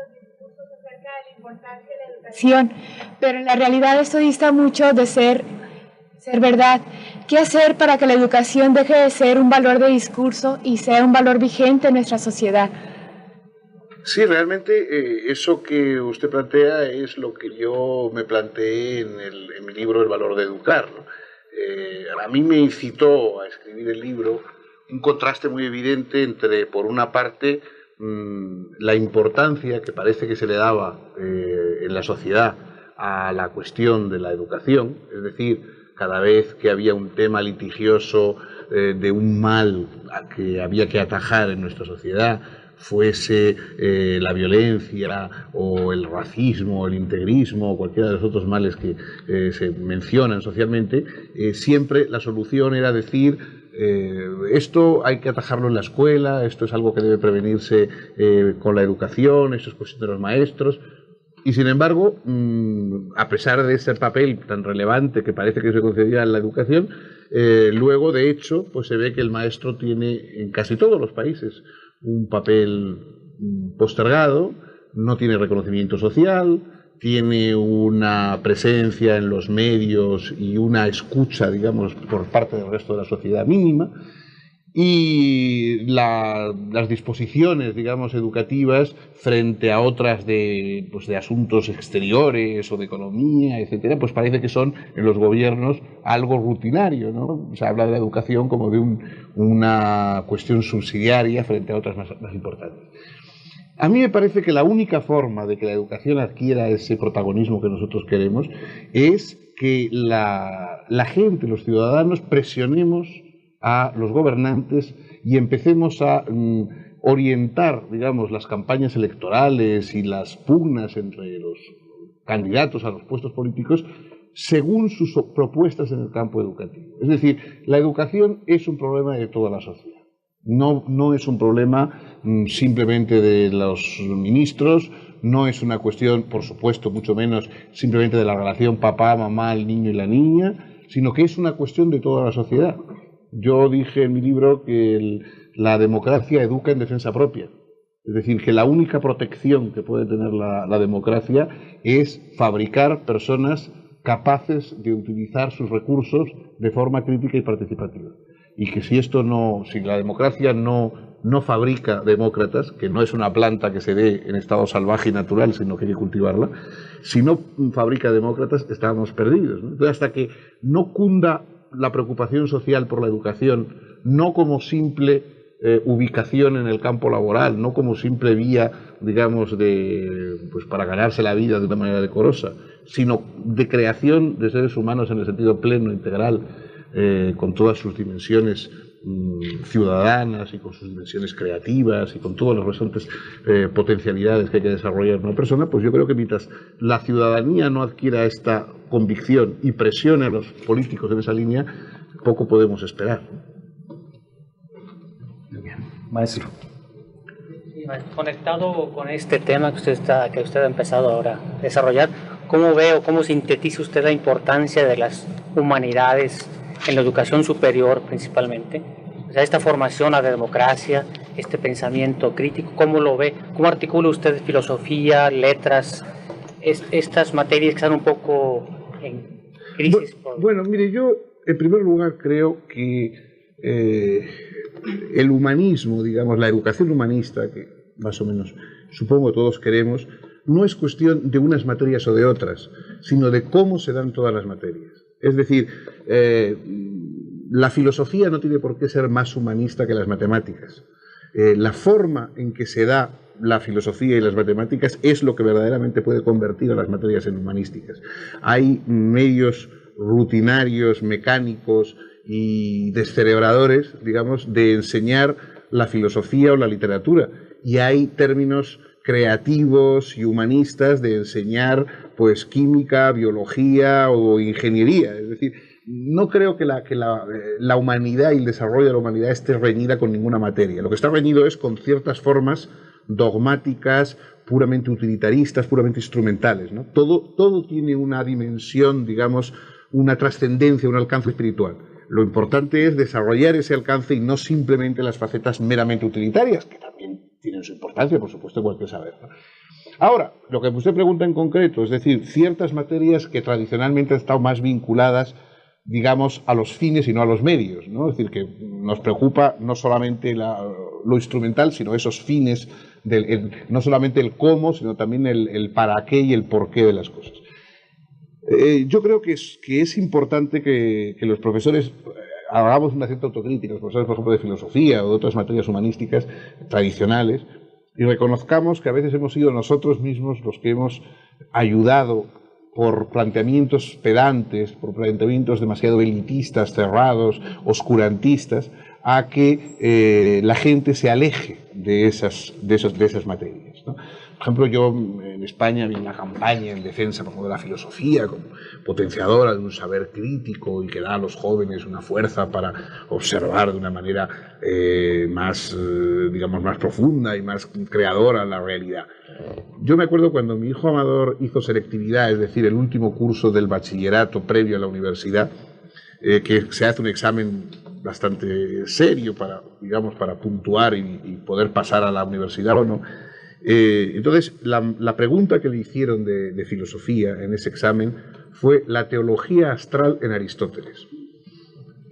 acerca de la importancia de la educación, pero en la realidad esto dista mucho de ser verdad. ¿Qué hacer para que la educación deje de ser un valor de discurso y sea un valor vigente en nuestra sociedad? Sí, realmente eso que usted plantea es lo que yo me planteé en mi libro El valor de educar, ¿no? A mí me incitó a escribir el libro un contraste muy evidente entre, por una parte, la importancia que parece que se le daba en la sociedad a la cuestión de la educación, es decir, cada vez que había un tema litigioso de un mal que había que atajar en nuestra sociedad, fuese la violencia o el racismo o el integrismo o cualquiera de los otros males que se mencionan socialmente, siempre la solución era decir esto hay que atajarlo en la escuela, esto es algo que debe prevenirse con la educación, esto es cuestión de los maestros. Y sin embargo, a pesar de ese papel tan relevante que parece que se concedía en la educación, luego de hecho pues se ve que el maestro tiene en casi todos los países un papel postergado, no tiene reconocimiento social, tiene una presencia en los medios y una escucha, digamos, por parte del resto de la sociedad mínima, y las disposiciones, digamos, educativas frente a otras de asuntos exteriores o de economía, etcétera, pues parece que son en los gobiernos algo rutinario, ¿no? Se habla de la educación como de una cuestión subsidiaria frente a otras más importantes. A mí me parece que la única forma de que la educación adquiera ese protagonismo que nosotros queremos es que la gente, los ciudadanos, presionemos a los gobernantes y empecemos a orientar, digamos, las campañas electorales y las pugnas entre los candidatos a los puestos políticos según sus propuestas en el campo educativo. Es decir, la educación es un problema de toda la sociedad. No es un problema simplemente de los ministros, no es una cuestión, por supuesto, mucho menos simplemente de la relación papá, mamá, el niño y la niña, sino que es una cuestión de toda la sociedad. Yo dije en mi libro que la democracia educa en defensa propia. Es decir, que la única protección que puede tener la democracia es fabricar personas capaces de utilizar sus recursos de forma crítica y participativa. Y que si la democracia no fabrica demócratas, que no es una planta que se dé en estado salvaje y natural, sino que hay que cultivarla, si no fabrica demócratas, estamos perdidos, ¿no? Entonces, hasta que no cunda la preocupación social por la educación, no como simple ubicación en el campo laboral, no como simple vía, digamos, para ganarse la vida de una manera decorosa, sino de creación de seres humanos en el sentido pleno, integral, con todas sus dimensiones ciudadanas y con sus dimensiones creativas y con todas las restantes potencialidades que hay que desarrollar en una persona, pues yo creo que mientras la ciudadanía no adquiera esta convicción y presione a los políticos en esa línea, poco podemos esperar. Muy bien. Maestro. Conectado con este tema que usted ha empezado ahora a desarrollar, ¿cómo ve o cómo sintetiza usted la importancia de las humanidades en la educación superior principalmente? O sea, esta formación a la democracia, este pensamiento crítico, ¿cómo lo ve? ¿Cómo articula usted filosofía, letras, estas materias que están un poco en crisis? Bueno, mire, yo en primer lugar creo que el humanismo, digamos, la educación humanista, que más o menos supongo todos queremos, no es cuestión de unas materias o de otras, sino de cómo se dan todas las materias. Es decir, la filosofía no tiene por qué ser más humanista que las matemáticas. La forma en que se da la filosofía y las matemáticas es lo que verdaderamente puede convertir a las materias en humanísticas. Hay medios rutinarios, mecánicos y descerebradores, digamos, de enseñar la filosofía o la literatura, y hay términos creativos y humanistas de enseñar pues química, biología o ingeniería. Es decir, no creo que la humanidad y el desarrollo de la humanidad esté reñida con ninguna materia. Lo que está reñido es con ciertas formas dogmáticas, puramente utilitaristas, puramente instrumentales, ¿no? Todo tiene una dimensión, digamos, una trascendencia, un alcance espiritual. Lo importante es desarrollar ese alcance y no simplemente las facetas meramente utilitarias, que también tienen su importancia, por supuesto, igual que saber, ¿no? Ahora, lo que usted pregunta en concreto, es decir, ciertas materias que tradicionalmente han estado más vinculadas, digamos, a los fines y no a los medios, ¿no? Es decir, que nos preocupa no solamente lo instrumental, sino esos fines, no solamente el cómo, sino también el para qué y el por qué de las cosas. Yo creo que es importante que los profesores hagamos una cierta autocrítica, los profesores, por ejemplo, de filosofía o de otras materias humanísticas tradicionales, y reconozcamos que a veces hemos sido nosotros mismos los que hemos ayudado por planteamientos pedantes, por planteamientos demasiado elitistas, cerrados, oscurantistas, a que la gente se aleje de esas materias, ¿no? Por ejemplo, yo en España vi una campaña en defensa, por ejemplo, de la filosofía como potenciadora de un saber crítico y que da a los jóvenes una fuerza para observar de una manera digamos, más profunda y más creadora la realidad. Yo me acuerdo cuando mi hijo Amador hizo selectividad, es decir, el último curso del bachillerato previo a la universidad, que se hace un examen bastante serio para, digamos, para puntuar y poder pasar a la universidad o no. Entonces, la pregunta que le hicieron de filosofía en ese examen fue la teología astral en Aristóteles.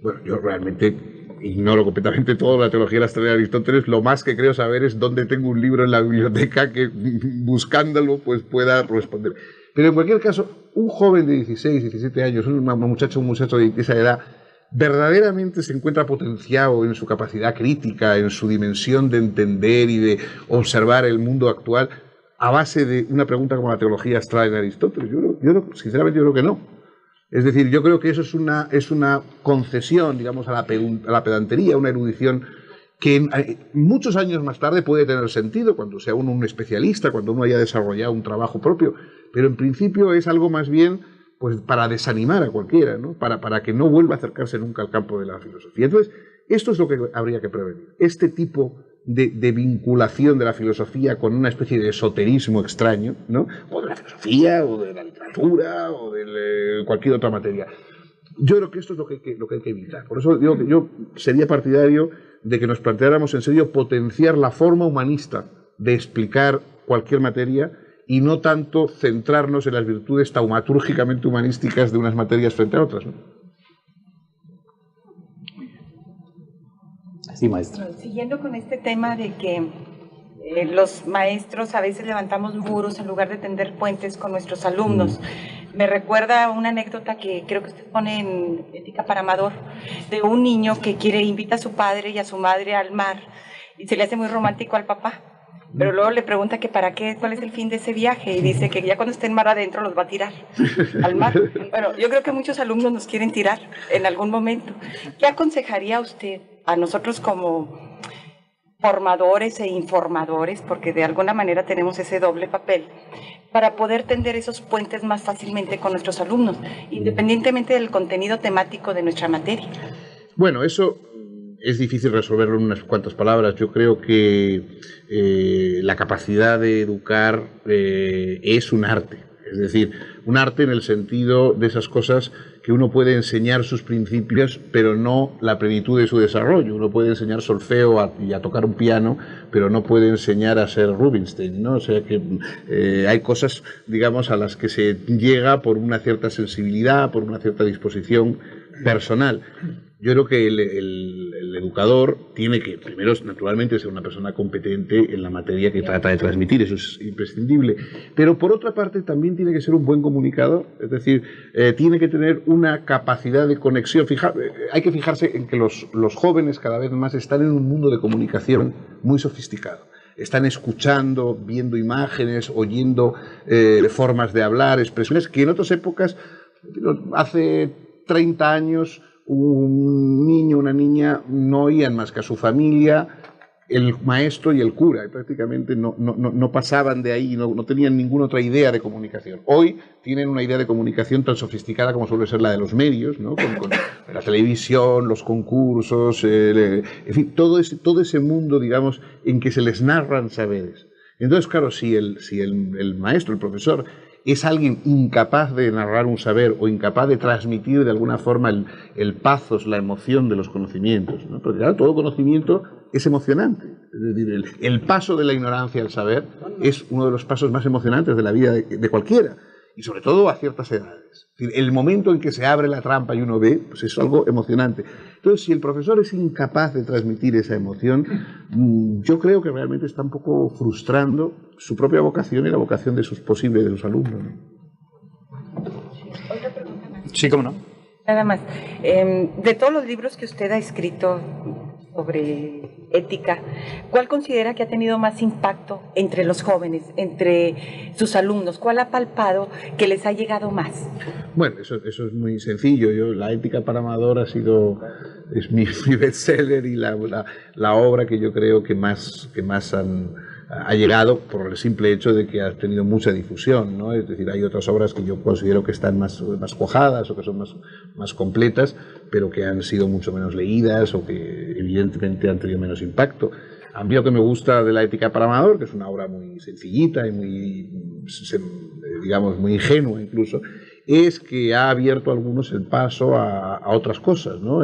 Bueno, yo realmente ignoro completamente toda la teología astral en Aristóteles. Lo más que creo saber es dónde tengo un libro en la biblioteca que, buscándolo, pues pueda responder. Pero en cualquier caso, un joven de 16, 17 años, un muchacho de esa edad, verdaderamente se encuentra potenciado en su capacidad crítica, en su dimensión de entender y de observar el mundo actual a base de una pregunta como la teología astral en Aristóteles. Sinceramente, yo creo que no. Es decir, yo creo que eso es una concesión, digamos, a la pedantería, una erudición que muchos años más tarde puede tener sentido, cuando sea uno un especialista, cuando uno haya desarrollado un trabajo propio, pero en principio es algo más bien pues para desanimar a cualquiera, ¿no? Para que no vuelva a acercarse nunca al campo de la filosofía. Entonces, esto es lo que habría que prevenir. Este tipo de vinculación de la filosofía con una especie de esoterismo extraño, ¿no? O de la filosofía, o de la literatura, o de cualquier otra materia. Yo creo que esto es lo que hay que evitar. Por eso digo que yo sería partidario de que nos planteáramos en serio potenciar la forma humanista de explicar cualquier materia y no tanto centrarnos en las virtudes taumatúrgicamente humanísticas de unas materias frente a otras, ¿no? Sí, maestra. Siguiendo con este tema de que los maestros a veces levantamos muros en lugar de tender puentes con nuestros alumnos. Me recuerda una anécdota que creo que usted pone en Ética para Amador, de un niño que invita a su padre y a su madre al mar y se le hace muy romántico al papá. Pero luego le pregunta que para qué, cuál es el fin de ese viaje, y dice que ya cuando esté en mar adentro los va a tirar al mar. Bueno, yo creo que muchos alumnos nos quieren tirar en algún momento. ¿Qué aconsejaría usted a nosotros como formadores e informadores, porque de alguna manera tenemos ese doble papel, para poder tender esos puentes más fácilmente con nuestros alumnos, independientemente del contenido temático de nuestra materia? Bueno, eso es difícil resolverlo en unas cuantas palabras. Yo creo que la capacidad de educar es un arte. Es decir, un arte en el sentido de esas cosas que uno puede enseñar sus principios, pero no la plenitud de su desarrollo. Uno puede enseñar solfeo y a tocar un piano, pero no puede enseñar a ser Rubinstein, ¿no? O sea que hay cosas, digamos, a las que se llega por una cierta sensibilidad, por una cierta disposición personal. Yo creo que el educador tiene que, primero, naturalmente, ser una persona competente en la materia que trata de transmitir, eso es imprescindible, pero por otra parte también tiene que ser un buen comunicador, es decir, tiene que tener una capacidad de conexión. Hay que fijarse en que los jóvenes cada vez más están en un mundo de comunicación muy sofisticado. Están escuchando, viendo imágenes, oyendo formas de hablar, expresiones que en otras épocas, hace 30 años, un niño, una niña no oían más que a su familia, el maestro y el cura, y prácticamente no pasaban de ahí, no tenían ninguna otra idea de comunicación. Hoy tienen una idea de comunicación tan sofisticada como suele ser la de los medios, ¿no? con la televisión, los concursos, en fin, todo ese mundo, digamos, en que se les narran saberes. Entonces, claro, si el maestro, el profesor, es alguien incapaz de narrar un saber o incapaz de transmitir de alguna forma el pathos, la emoción de los conocimientos, ¿no? Porque claro, todo conocimiento es emocionante. Es decir, el paso de la ignorancia al saber es uno de los pasos más emocionantes de la vida de cualquiera, y sobre todo a ciertas edades. Es decir, el momento en que se abre la trampa y uno ve, pues es algo emocionante. Entonces, si el profesor es incapaz de transmitir esa emoción, yo creo que realmente está un poco frustrando su propia vocación y la vocación de sus posibles, de sus alumnos, ¿no? Otra pregunta más. Sí, cómo no. Nada más. De todos los libros que usted ha escrito sobre ética, ¿cuál considera que ha tenido más impacto entre los jóvenes, entre sus alumnos? ¿Cuál ha palpado que les ha llegado más? Bueno, eso es muy sencillo. La ética para Amador es mi bestseller y la obra que yo creo que más ha llegado por el simple hecho de que ha tenido mucha difusión, ¿no? Es decir, hay otras obras que yo considero que están más cuajadas o que son más completas, pero que han sido mucho menos leídas o que evidentemente han tenido menos impacto. A mí lo que me gusta de la ética para Amador, que es una obra muy sencillita y muy, digamos, muy ingenua incluso, es que ha abierto a algunos el paso a otras cosas, ¿no?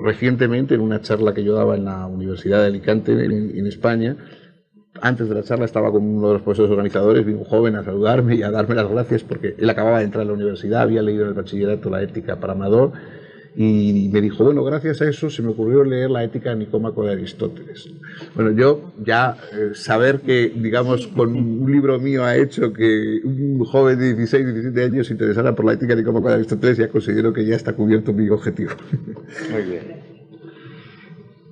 Recientemente, en una charla que yo daba en la Universidad de Alicante, en España, antes de la charla estaba con uno de los profesores organizadores, vino un joven a saludarme y a darme las gracias porque él acababa de entrar a la universidad, había leído en el bachillerato la ética para Amador y me dijo, bueno, gracias a eso se me ocurrió leer la ética de Nicómaco de Aristóteles. Bueno, yo ya saber que, digamos, con un libro mío ha hecho que un joven de 16, 17 años se interesara por la ética de Nicómaco de Aristóteles, ya considero que ya está cubierto mi objetivo. Muy bien.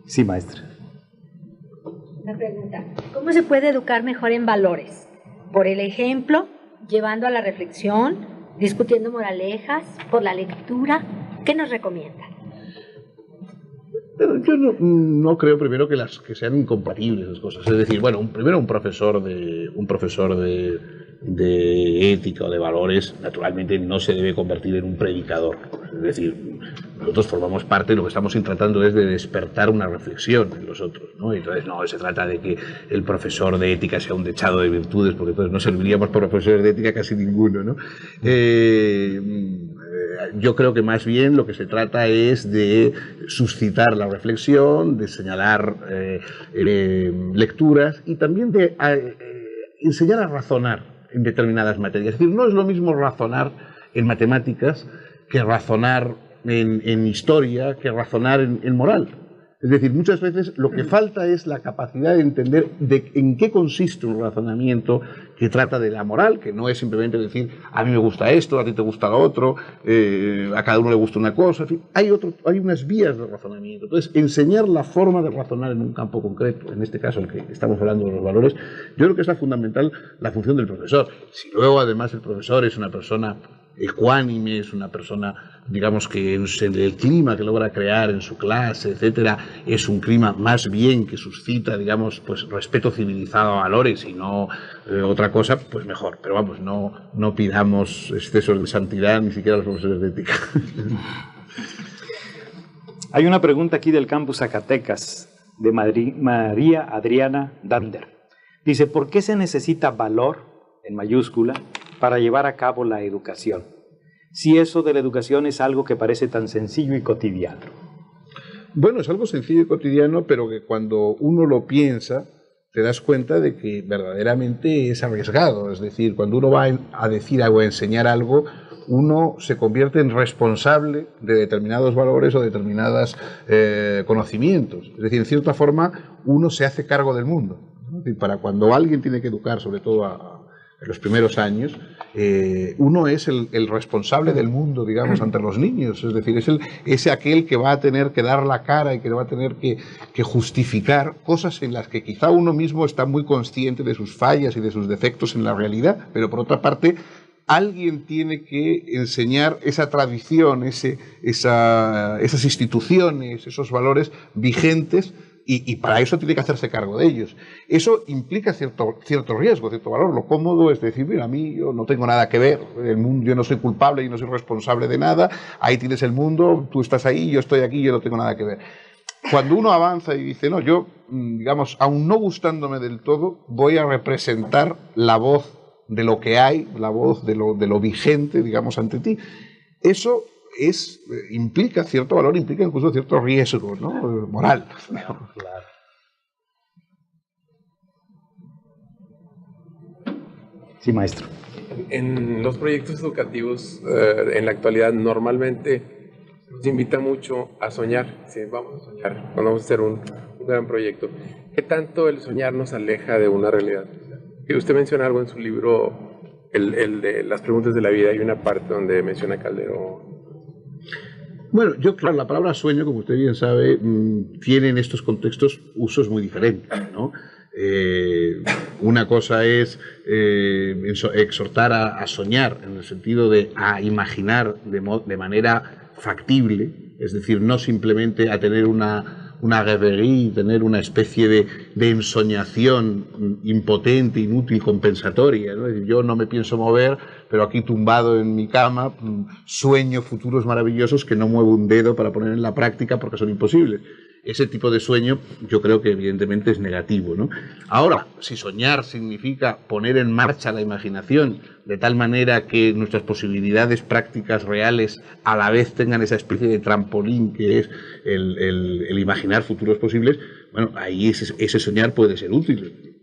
Sí, maestra. Una pregunta. ¿Cómo se puede educar mejor en valores? ¿Por el ejemplo, llevando a la reflexión, discutiendo moralejas, por la lectura? ¿Qué nos recomienda? Pero yo no creo primero que sean incompatibles las cosas. Es decir, bueno, primero un profesor de ética o de valores, naturalmente no se debe convertir en un predicador. Es decir, nosotros formamos parte, lo que estamos tratando es de despertar una reflexión en los otros, ¿no? Entonces no se trata de que el profesor de ética sea un dechado de virtudes, porque entonces no serviríamos por profesores de ética casi ninguno, ¿no? Yo creo que más bien lo que se trata es de suscitar la reflexión, de señalar lecturas y también de enseñar a razonar en determinadas materias. Es decir, no es lo mismo razonar en matemáticas que razonar en historia, que razonar en moral. Es decir, muchas veces lo que falta es la capacidad de entender en qué consiste un razonamiento que trata de la moral, que no es simplemente decir, a mí me gusta esto, a ti te gusta lo otro, a cada uno le gusta una cosa, en fin, hay unas vías de razonamiento. Entonces, enseñar la forma de razonar en un campo concreto, en este caso el que estamos hablando de los valores, yo creo que es fundamental la función del profesor. Si luego además el profesor es una persona ecuánime, es una persona, digamos, que el clima que logra crear en su clase, etcétera, es un clima más bien que suscita, digamos, pues respeto civilizado a valores y no otra cosa, pues mejor. Pero vamos, no pidamos excesos de santidad ni siquiera a los profesores de ética. Hay una pregunta aquí del campus Zacatecas de María Adriana Dander. Dice, ¿por qué se necesita valor, en mayúscula, para llevar a cabo la educación? Si eso de la educación es algo que parece tan sencillo y cotidiano. Bueno, es algo sencillo y cotidiano, pero que cuando uno lo piensa, te das cuenta de que verdaderamente es arriesgado. Es decir, cuando uno va a decir algo, a enseñar algo, uno se convierte en responsable de determinados valores o determinados conocimientos. Es decir, en cierta forma, uno se hace cargo del mundo, ¿no? Es decir, para cuando alguien tiene que educar, sobre todo en los primeros años, uno es el responsable del mundo, digamos, ante los niños. Es decir, es aquel que va a tener que dar la cara y que va a tener que justificar cosas en las que quizá uno mismo está muy consciente de sus fallas y de sus defectos en la realidad, pero por otra parte, alguien tiene que enseñar esa tradición, esas instituciones, esos valores vigentes, y para eso tiene que hacerse cargo de ellos. Eso implica cierto riesgo, cierto valor. Lo cómodo es decir, mira, a mí yo no tengo nada que ver, el mundo, yo no soy culpable y no soy responsable de nada, ahí tienes el mundo, tú estás ahí, yo estoy aquí, yo no tengo nada que ver. Cuando uno avanza y dice, no, yo, digamos, aun no gustándome del todo, voy a representar la voz de lo que hay, la voz de lo vigente, digamos, ante ti. Eso implica cierto valor, implica incluso cierto riesgo, ¿no? Moral. Claro. Sí, maestro. En los proyectos educativos, en la actualidad, normalmente nos invita mucho a soñar. Sí, vamos a soñar, vamos a hacer un gran proyecto. ¿Qué tanto el soñar nos aleja de una realidad? Usted menciona algo en su libro, el de las preguntas de la vida. Hay una parte donde menciona Calderón. Bueno, claro, la palabra sueño, como usted bien sabe, tiene en estos contextos usos muy diferentes, ¿no? Una cosa es exhortar a soñar, en el sentido de a imaginar de manera factible, es decir, no simplemente a tener una rêverie, tener una especie de ensoñación impotente, inútil, compensatoria, ¿no? Es decir, yo no me pienso mover, pero aquí tumbado en mi cama sueño futuros maravillosos que no muevo un dedo para poner en la práctica porque son imposibles. Ese tipo de sueño yo creo que evidentemente es negativo, ¿no? Ahora, si soñar significa poner en marcha la imaginación de tal manera que nuestras posibilidades prácticas reales a la vez tengan esa especie de trampolín que es el imaginar futuros posibles, bueno, ahí ese soñar puede ser útil.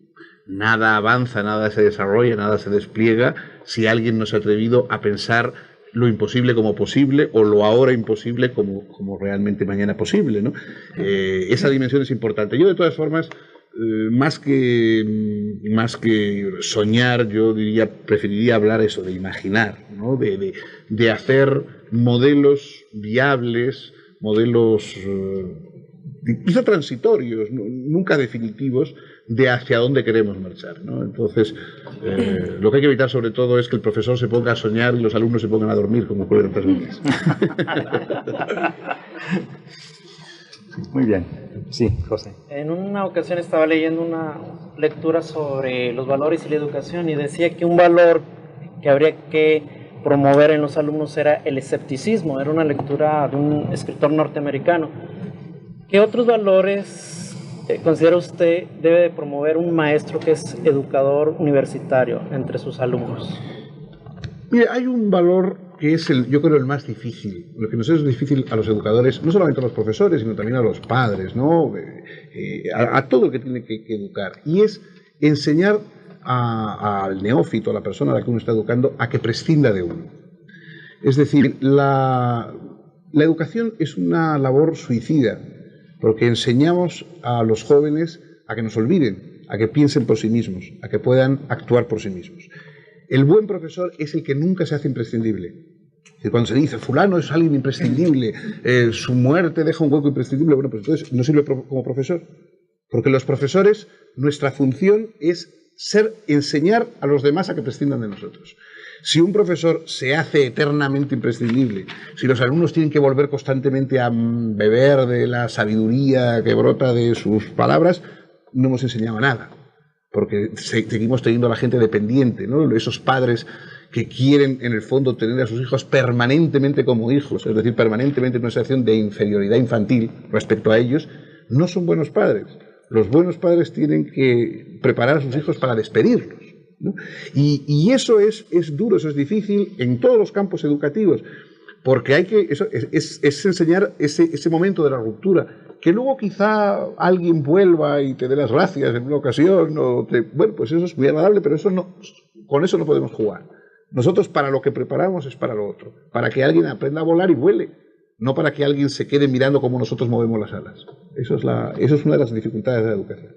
Nada avanza, nada se desarrolla, nada se despliega si alguien no se ha atrevido a pensar lo imposible como posible o lo ahora imposible como realmente mañana posible, ¿no? Esa dimensión es importante. Yo, de todas formas, más que soñar, yo preferiría hablar eso, de imaginar, ¿no? De hacer modelos viables, modelos quizá transitorios, nunca definitivos, de hacia dónde queremos marchar, ¿no? Entonces, lo que hay que evitar sobre todo es que el profesor se ponga a soñar y los alumnos se pongan a dormir, como ocurre en otras veces. Muy bien. Sí, José. En una ocasión estaba leyendo una lectura sobre los valores y la educación y decía que un valor que habría que promover en los alumnos era el escepticismo. Era una lectura de un escritor norteamericano. ¿Qué otros valores considera usted debe de promover un maestro que es educador universitario entre sus alumnos? Mire, hay un valor que es yo creo el más difícil, lo que nos es difícil a los educadores, no solamente a los profesores, sino también a los padres, ¿no? A todo el que tiene que educar, y es enseñar al neófito, a la persona a la que uno está educando, a que prescinda de uno. Es decir, la educación es una labor suicida, porque enseñamos a los jóvenes a que nos olviden, a que piensen por sí mismos, a que puedan actuar por sí mismos. El buen profesor es el que nunca se hace imprescindible. Cuando se dice, fulano es alguien imprescindible, su muerte deja un hueco imprescindible, bueno, pues entonces no sirve como profesor. Porque los profesores, nuestra función es enseñar a los demás a que prescindan de nosotros. Si un profesor se hace eternamente imprescindible, si los alumnos tienen que volver constantemente a beber de la sabiduría que brota de sus palabras, no hemos enseñado nada, porque seguimos teniendo a la gente dependiente, ¿no? Esos padres que quieren en el fondo tener a sus hijos permanentemente como hijos, es decir, permanentemente en una situación de inferioridad infantil respecto a ellos, no son buenos padres. Los buenos padres tienen que preparar a sus hijos para despedirlos, ¿no? Y eso es duro, eso es difícil en todos los campos educativos, porque es enseñar ese momento de la ruptura, que luego quizá alguien vuelva y te dé las gracias en una ocasión, bueno, pues eso es muy agradable, pero con eso no podemos jugar. Nosotros para lo que preparamos es para lo otro, para que alguien aprenda a volar y vuele, no para que alguien se quede mirando cómo nosotros movemos las alas. Eso es una de las dificultades de la educación.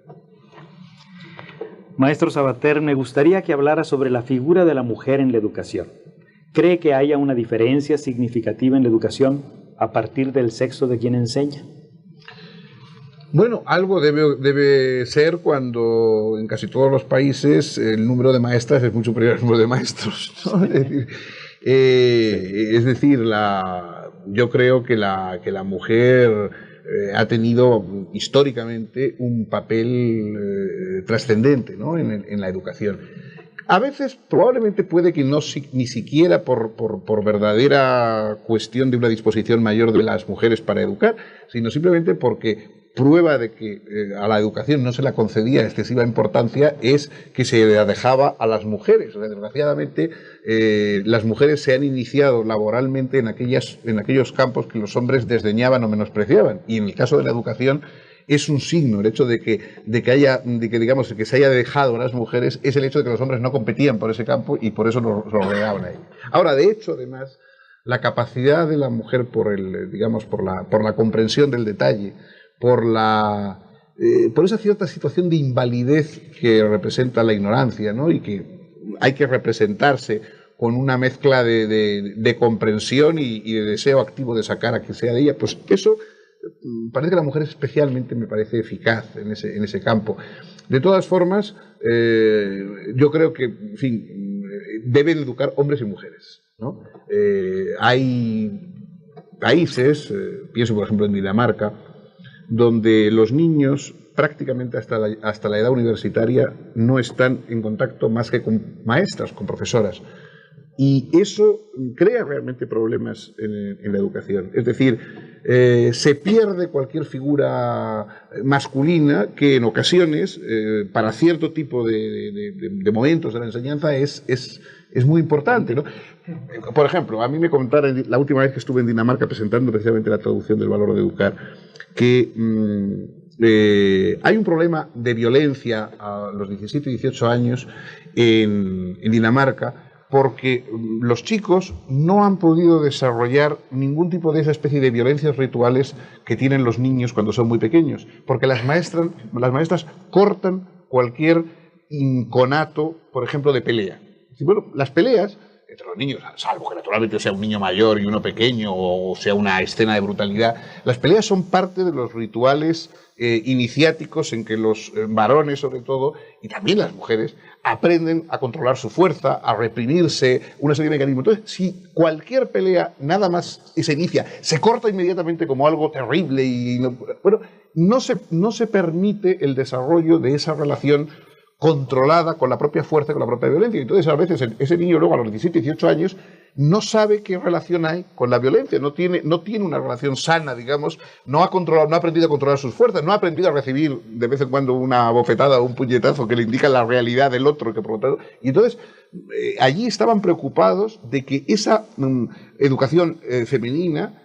Maestro Sabater, me gustaría que hablara sobre la figura de la mujer en la educación. ¿Cree que haya una diferencia significativa en la educación a partir del sexo de quien enseña? Bueno, algo debe ser cuando en casi todos los países el número de maestras es muy superior al número de maestros, ¿no? Es decir, yo creo que la mujer ha tenido históricamente un papel trascendente, ¿no? en la educación. A veces probablemente puede que ni siquiera por verdadera cuestión de una disposición mayor de las mujeres para educar, sino simplemente porque prueba de que a la educación no se le concedía excesiva importancia es que se la dejaba a las mujeres. O sea, desgraciadamente, las mujeres se han iniciado laboralmente en aquellos campos que los hombres desdeñaban o menospreciaban. Y en el caso de la educación es un signo, el hecho de que se haya dejado a las mujeres es el hecho de que los hombres no competían por ese campo y por eso lo relegaban ahí. Ahora, de hecho, además, la capacidad de la mujer por la comprensión del detalle, por esa cierta situación de invalidez que representa la ignorancia, ¿no? Y que hay que representarse con una mezcla de comprensión y de deseo activo de sacar a quien sea de ella, pues eso parece que la mujer especialmente me parece eficaz en ese campo. De todas formas, yo creo que, en fin, deben educar hombres y mujeres, ¿no? Hay países, pienso por ejemplo en Dinamarca, donde los niños prácticamente hasta la edad universitaria no están en contacto más que con maestras, con profesoras. Y eso crea realmente problemas en la educación. Es decir, se pierde cualquier figura masculina que en ocasiones, para cierto tipo de momentos de la enseñanza, es muy importante, ¿no? Por ejemplo, a mí me contaron la última vez que estuve en Dinamarca presentando precisamente la traducción del valor de educar, que hay un problema de violencia a los 17 y 18 años en Dinamarca, porque los chicos no han podido desarrollar ningún tipo de esa especie de violencias rituales que tienen los niños cuando son muy pequeños, porque las maestras cortan cualquier inconato, por ejemplo, de pelea. Y bueno, las peleas entre los niños, salvo que naturalmente sea un niño mayor y uno pequeño o sea una escena de brutalidad, las peleas son parte de los rituales iniciáticos en que los varones, sobre todo, y también las mujeres, aprenden a controlar su fuerza, a reprimirse, una serie de mecanismos. Entonces, si cualquier pelea nada más se inicia, se corta inmediatamente como algo terrible y no se permite el desarrollo de esa relación controlada con la propia fuerza, con la propia violencia. Entonces, a veces ese niño luego a los 17, 18 años no sabe qué relación hay con la violencia, no tiene una relación sana, digamos, no ha aprendido a controlar sus fuerzas, no ha aprendido a recibir de vez en cuando una bofetada o un puñetazo que le indica la realidad del otro, que por lo tanto, y entonces allí estaban preocupados de que esa educación femenina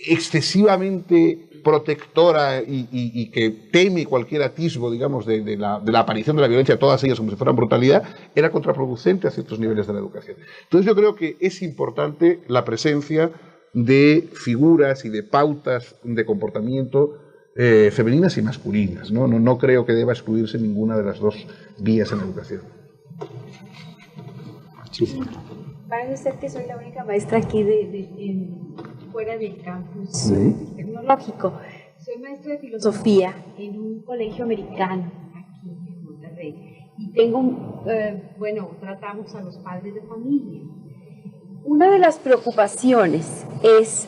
excesivamente protectora y que teme cualquier atisbo, digamos, de la aparición de la violencia, todas ellas como si fueran brutalidad, era contraproducente a ciertos niveles de la educación. Entonces yo creo que es importante la presencia de figuras y de pautas de comportamiento femeninas y masculinas, ¿no? No creo que deba excluirse ninguna de las dos vías en la educación. Sí. Parece ser que soy la única maestra aquí fuera del campus tecnológico. Soy maestra de filosofía en un colegio americano aquí en Monterrey. Y tengo, tratamos a los padres de familia. Una de las preocupaciones es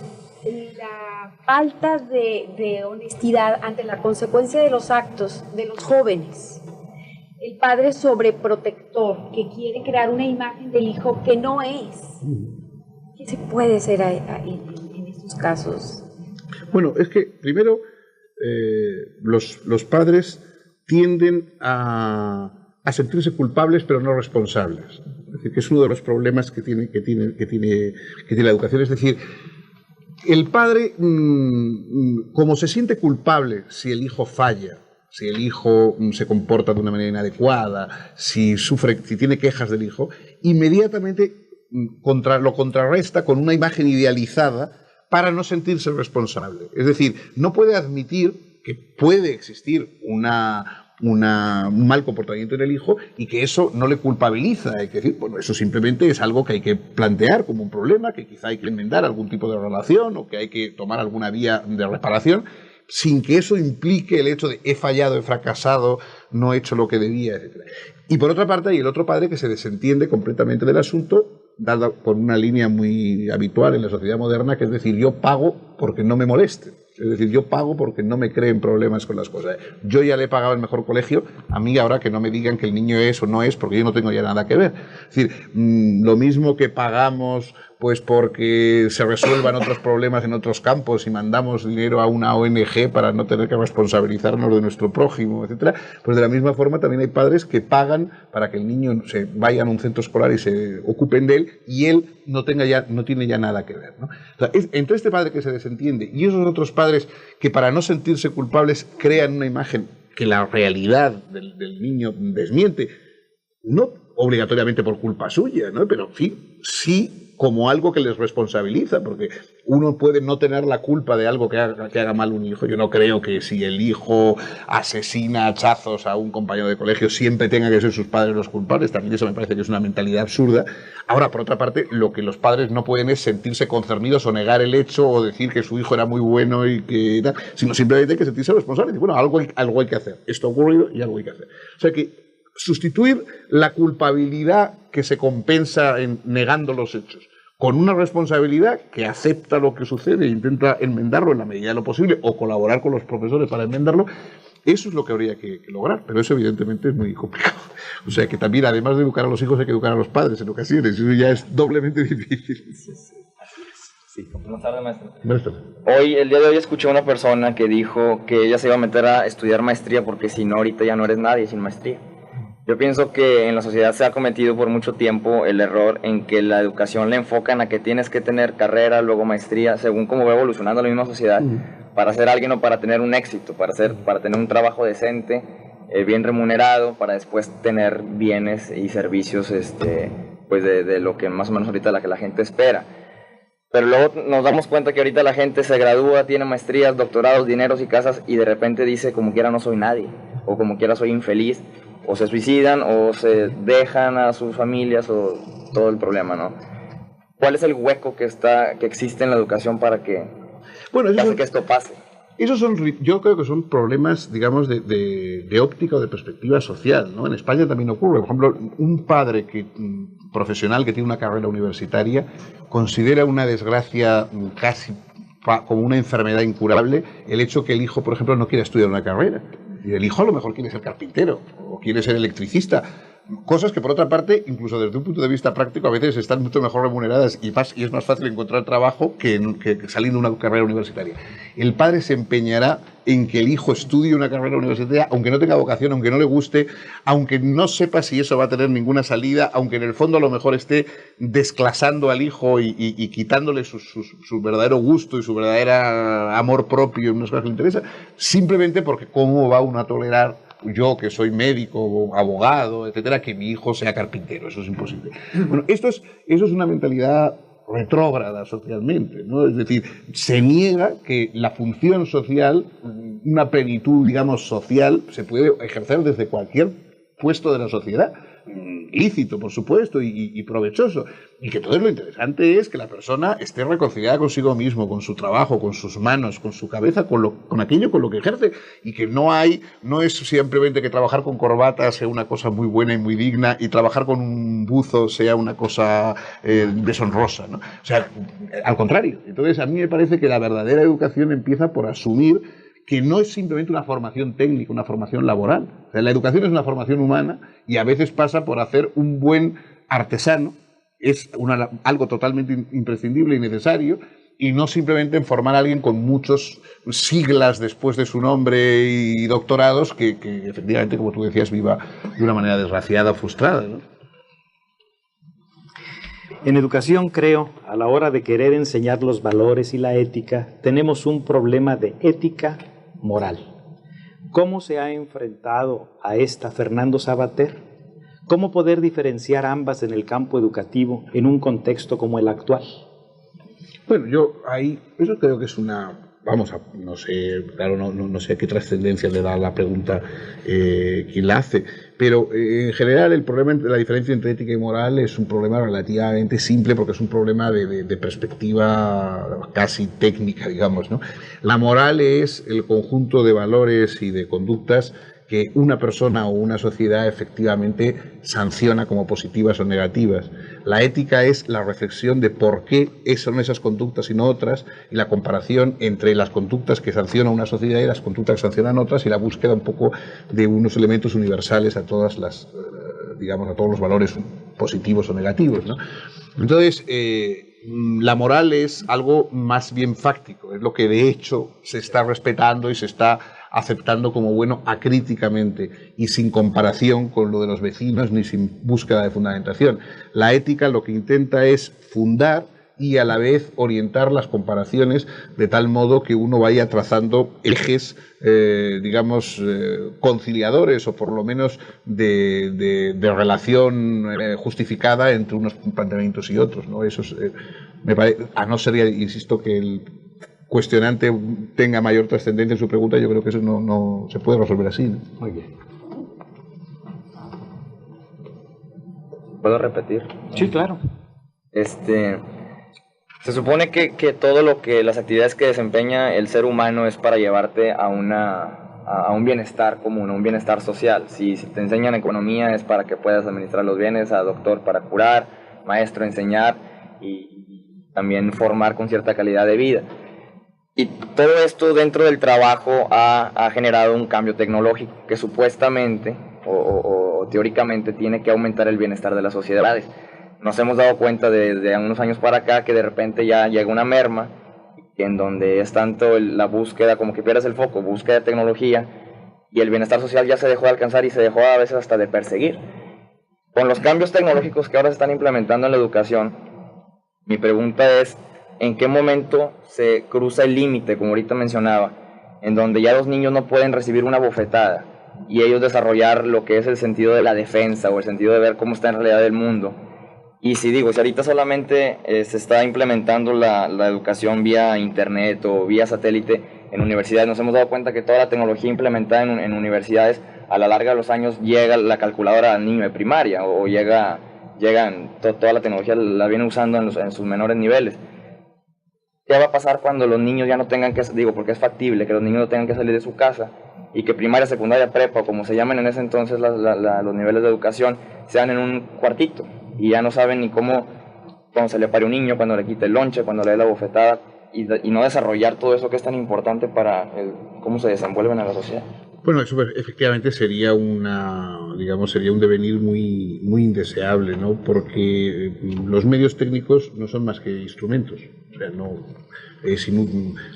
la falta de honestidad ante la consecuencia de los actos de los jóvenes. El padre sobreprotector que quiere crear una imagen del hijo que no es. ¿Qué se puede hacer en estos casos? Bueno, es que primero los padres tienden a sentirse culpables pero no responsables. Es decir, que es uno de los problemas que tiene la educación. Es decir, el padre, como se siente culpable si el hijo falla, si el hijo se comporta de una manera inadecuada, si tiene quejas del hijo, inmediatamente lo contrarresta con una imagen idealizada para no sentirse responsable. Es decir, no puede admitir que puede existir un mal comportamiento en el hijo y que eso no le culpabiliza. Hay que decir, bueno, eso simplemente es algo que hay que plantear como un problema, que quizá hay que enmendar algún tipo de relación o que hay que tomar alguna vía de reparación, sin que eso implique el hecho de he fallado, he fracasado, no he hecho lo que debía, etc. Y por otra parte hay el otro padre que se desentiende completamente del asunto, dada por una línea muy habitual en la sociedad moderna, que es decir, yo pago porque no me moleste. Es decir, yo pago porque no me creen problemas con las cosas. Yo ya le he pagado el mejor colegio, a mí ahora que no me digan que el niño es o no es, porque yo no tengo ya nada que ver. Es decir, lo mismo que pagamos pues porque se resuelvan otros problemas en otros campos y mandamos dinero a una ONG para no tener que responsabilizarnos de nuestro prójimo, etcétera. Pues de la misma forma también hay padres que pagan para que el niño se vaya a un centro escolar y se ocupen de él y él no tiene ya nada que ver, ¿no? O sea, entre este padre que se desentiende y esos otros padres que para no sentirse culpables crean una imagen que la realidad del niño desmiente, no obligatoriamente por culpa suya, ¿no? Pero en fin, sí como algo que les responsabiliza, porque uno puede no tener la culpa de algo que haga mal un hijo. Yo no creo que si el hijo asesina a hachazos a un compañero de colegio siempre tenga que ser sus padres los culpables. También eso me parece que es una mentalidad absurda. Ahora, por otra parte, lo que los padres no pueden es sentirse concernidos o negar el hecho o decir que su hijo era muy bueno y que tal, sino simplemente hay que sentirse responsables. Y bueno, algo hay que hacer. Esto ha ocurrido y algo hay que hacer. O sea que sustituir la culpabilidad que se compensa negando los hechos con una responsabilidad que acepta lo que sucede e intenta enmendarlo en la medida de lo posible o colaborar con los profesores para enmendarlo, eso es lo que habría que lograr, pero eso evidentemente es muy complicado. O sea que también, además de educar a los hijos, hay que educar a los padres en ocasiones, y eso ya es doblemente difícil. Sí. Buenas tardes, maestro. Buenas tardes. El día de hoy escuché a una persona que dijo que ella se iba a meter a estudiar maestría porque si no, ahorita ya no eres nadie sin maestría. Yo pienso que en la sociedad se ha cometido por mucho tiempo el error en que la educación le enfocan a que tienes que tener carrera, luego maestría, según cómo va evolucionando la misma sociedad, para ser alguien o para tener un éxito, para tener un trabajo decente, bien remunerado, para después tener bienes y servicios pues de lo que más o menos ahorita la gente espera. Pero luego nos damos cuenta que ahorita la gente se gradúa, tiene maestrías, doctorados, dineros y casas y de repente dice como quiera no soy nadie, o como quiera soy infeliz, o se suicidan, o se dejan a sus familias, o todo el problema, ¿no? ¿Cuál es el hueco que existe en la educación para que esto pase? Yo creo que son problemas, digamos, de óptica o de perspectiva social, ¿no? En España también ocurre. Por ejemplo, un padre profesional que tiene una carrera universitaria considera una desgracia casi como una enfermedad incurable el hecho que el hijo, por ejemplo, no quiera estudiar una carrera. Y el hijo a lo mejor quiere ser carpintero o quiere ser electricista. Cosas que, por otra parte, incluso desde un punto de vista práctico, a veces están mucho mejor remuneradas y es más fácil encontrar trabajo que saliendo de una carrera universitaria. El padre se empeñará en que el hijo estudie una carrera universitaria, aunque no tenga vocación, aunque no le guste, aunque no sepa si eso va a tener ninguna salida, aunque en el fondo a lo mejor esté desclasando al hijo y quitándole su verdadero gusto y su verdadero amor propio en unas cosas que le interesa, simplemente porque cómo va uno a tolerar, yo que soy médico, abogado, etcétera, que mi hijo sea carpintero. Eso es imposible. Bueno, eso es una mentalidad retrógrada socialmente, ¿no? Es decir, se niega que la función social, una plenitud, digamos, social, se puede ejercer desde cualquier puesto de la sociedad, lícito, por supuesto, y provechoso. Y que entonces lo interesante es que la persona esté reconciliada consigo mismo, con su trabajo, con sus manos, con su cabeza, con aquello con lo que ejerce, y que no es simplemente que trabajar con corbata sea una cosa muy buena y muy digna, y trabajar con un buzo sea una cosa deshonrosa, ¿no? O sea, al contrario. Entonces, a mí me parece que la verdadera educación empieza por asumir que no es simplemente una formación técnica, una formación laboral. O sea, la educación es una formación humana y a veces pasa por hacer un buen artesano, es algo totalmente imprescindible y necesario, y no simplemente en formar a alguien con muchos siglas después de su nombre y doctorados que efectivamente, como tú decías, viva de una manera desgraciada o frustrada, ¿no? En educación, creo, a la hora de querer enseñar los valores y la ética, tenemos un problema de ética moral. ¿Cómo se ha enfrentado a esta Fernando Savater? ¿Cómo poder diferenciar ambas en el campo educativo en un contexto como el actual? Bueno, eso creo que es no sé, claro, no sé qué trascendencia le da la pregunta quien la hace, pero en general el problema la diferencia entre ética y moral es un problema relativamente simple porque es un problema de perspectiva casi técnica, digamos, ¿no? La moral es el conjunto de valores y de conductas que una persona o una sociedad efectivamente sanciona como positivas o negativas. La ética es la reflexión de por qué son esas conductas y no otras, y la comparación entre las conductas que sanciona una sociedad y las conductas que sancionan otras, y la búsqueda un poco de unos elementos universales a todas las, digamos, a todos los valores positivos o negativos, ¿no? Entonces, la moral es algo más bien fáctico, es lo que de hecho se está respetando y se está aceptando como bueno acríticamente y sin comparación con lo de los vecinos ni sin búsqueda de fundamentación. La ética lo que intenta es fundar y a la vez orientar las comparaciones de tal modo que uno vaya trazando ejes, digamos, conciliadores o por lo menos de relación justificada entre unos planteamientos y otros, ¿no? Eso es, me parece, a no ser, insisto, que el cuestionante tenga mayor trascendencia en su pregunta, yo creo que eso no se puede resolver así, ¿no? Muy bien. ¿Puedo repetir? Sí, claro. Se supone que todo lo que las actividades que desempeña el ser humano es para llevarte a un bienestar común, a un bienestar social. Si te enseñan economía es para que puedas administrar los bienes, a doctor para curar, maestro enseñar y también formar con cierta calidad de vida. Y todo esto dentro del trabajo ha generado un cambio tecnológico que supuestamente o teóricamente tiene que aumentar el bienestar de las sociedades. Nos hemos dado cuenta de unos años para acá que de repente ya llega una merma en donde es tanto la búsqueda, como que pierdes el foco, búsqueda de tecnología, y el bienestar social ya se dejó de alcanzar y se dejó a veces hasta de perseguir. Con los cambios tecnológicos que ahora se están implementando en la educación, mi pregunta es, ¿en qué momento se cruza el límite, como ahorita mencionaba, en donde ya los niños no pueden recibir una bofetada y ellos desarrollar lo que es el sentido de la defensa o el sentido de ver cómo está en realidad el mundo? Y si ahorita solamente se está implementando la educación vía internet o vía satélite en universidades, nos hemos dado cuenta que toda la tecnología implementada en universidades, a la larga de los años llega la calculadora al niño de primaria o toda la tecnología la viene usando en sus menores niveles. ¿Qué va a pasar cuando los niños ya no tengan que, porque es factible que los niños no tengan que salir de su casa y que primaria, secundaria, prepa, como se llaman en ese entonces los niveles de educación, sean en un cuartito? Y ya no saben ni cómo, cuando se le pare un niño, cuando le quite el lonche, cuando le dé la bofetada, y no desarrollar todo eso que es tan importante para cómo se desenvuelven en la sociedad. Bueno, eso efectivamente sería un devenir muy, muy indeseable, ¿no? Porque los medios técnicos no son más que instrumentos. O sea, no es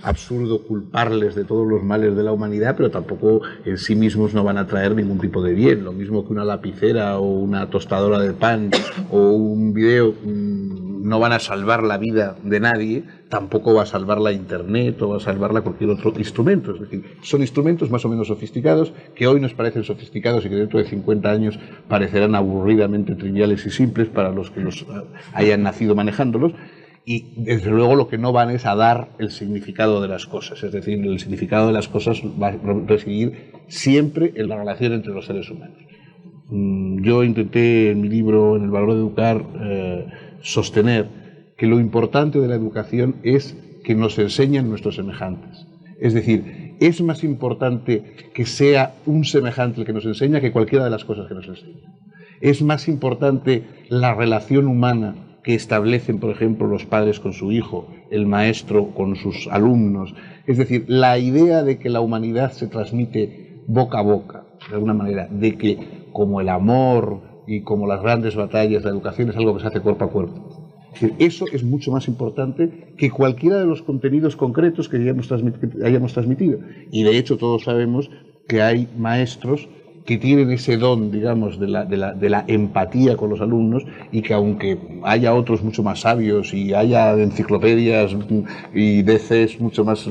absurdo culparles de todos los males de la humanidad, pero tampoco en sí mismos no van a traer ningún tipo de bien. Lo mismo que una lapicera o una tostadora de pan o un video no van a salvar la vida de nadie, tampoco va a salvar la Internet o va a salvarla cualquier otro instrumento. Es decir, son instrumentos más o menos sofisticados que hoy nos parecen sofisticados y que dentro de 50 años parecerán aburridamente triviales y simples para los que los hayan nacido manejándolos. Y desde luego lo que no van es a dar el significado de las cosas. Es decir, el significado de las cosas va a residir siempre en la relación entre los seres humanos. Yo intenté en mi libro, en El valor de educar, sostener que lo importante de la educación es que nos enseñan nuestros semejantes. Es decir, es más importante que sea un semejante el que nos enseña que cualquiera de las cosas que nos enseña. Es más importante la relación humana que establecen, por ejemplo, los padres con su hijo, el maestro con sus alumnos. Es decir, la idea de que la humanidad se transmite boca a boca, de alguna manera, de que como el amor y como las grandes batallas, la educación es algo que se hace cuerpo a cuerpo. Es decir, eso es mucho más importante que cualquiera de los contenidos concretos que hayamos transmitido. Y de hecho todos sabemos que hay maestros que tienen ese don, digamos, de la empatía con los alumnos y que aunque haya otros mucho más sabios y haya enciclopedias y DCs mucho más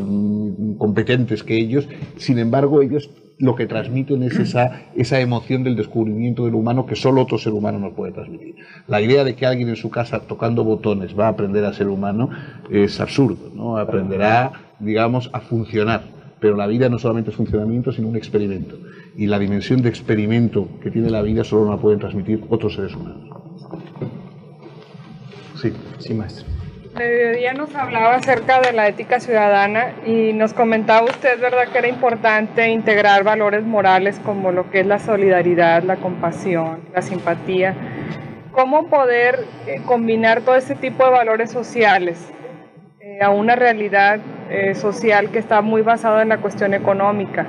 competentes que ellos, sin embargo ellos lo que transmiten es esa emoción del descubrimiento del humano que solo otro ser humano nos puede transmitir. La idea de que alguien en su casa tocando botones va a aprender a ser humano es absurdo, ¿no? Aprenderá, digamos, a funcionar. Pero la vida no solamente es funcionamiento, sino un experimento. Y la dimensión de experimento que tiene la vida solo la pueden transmitir otros seres humanos. Sí, maestro. Mediodía nos hablaba acerca de la ética ciudadana y nos comentaba usted, ¿verdad?, que era importante integrar valores morales como lo que es la solidaridad, la compasión, la simpatía. ¿Cómo poder combinar todo este tipo de valores sociales a una realidad social que está muy basada en la cuestión económica?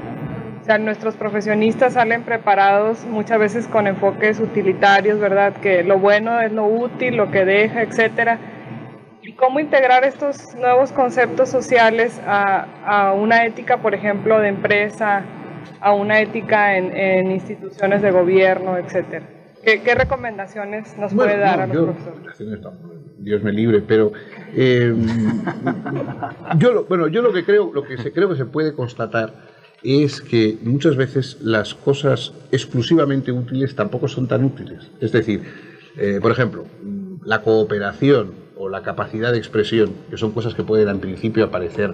O sea, nuestros profesionistas salen preparados muchas veces con enfoques utilitarios, ¿verdad? Que lo bueno es lo útil, lo que deja, etcétera. y cómo integrar estos nuevos conceptos sociales a una ética, por ejemplo, de empresa, a una ética en instituciones de gobierno, etcétera. ¿Qué recomendaciones nos puede dar a los profesores? Dios me libre, pero yo lo que creo que se puede constatar es que muchas veces las cosas exclusivamente útiles tampoco son tan útiles. Es decir, por ejemplo, la cooperación o la capacidad de expresión, que son cosas que pueden en principio aparecer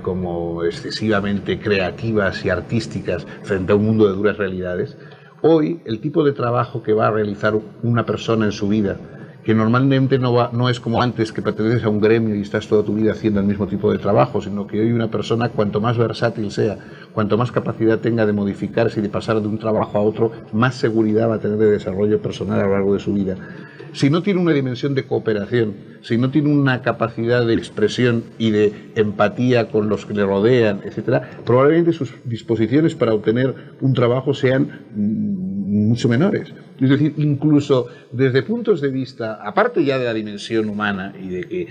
como excesivamente creativas y artísticas frente a un mundo de duras realidades. Hoy, el tipo de trabajo que va a realizar una persona en su vida, que normalmente no es como antes, que perteneces a un gremio y estás toda tu vida haciendo el mismo tipo de trabajo, sino que hoy una persona, cuanto más versátil sea, cuanto más capacidad tenga de modificarse y de pasar de un trabajo a otro, más seguridad va a tener de desarrollo personal a lo largo de su vida. Si no tiene una dimensión de cooperación, si no tiene una capacidad de expresión y de empatía con los que le rodean, etcétera, probablemente sus disposiciones para obtener un trabajo sean mucho menores. Es decir, incluso desde puntos de vista, aparte ya de la dimensión humana y de que,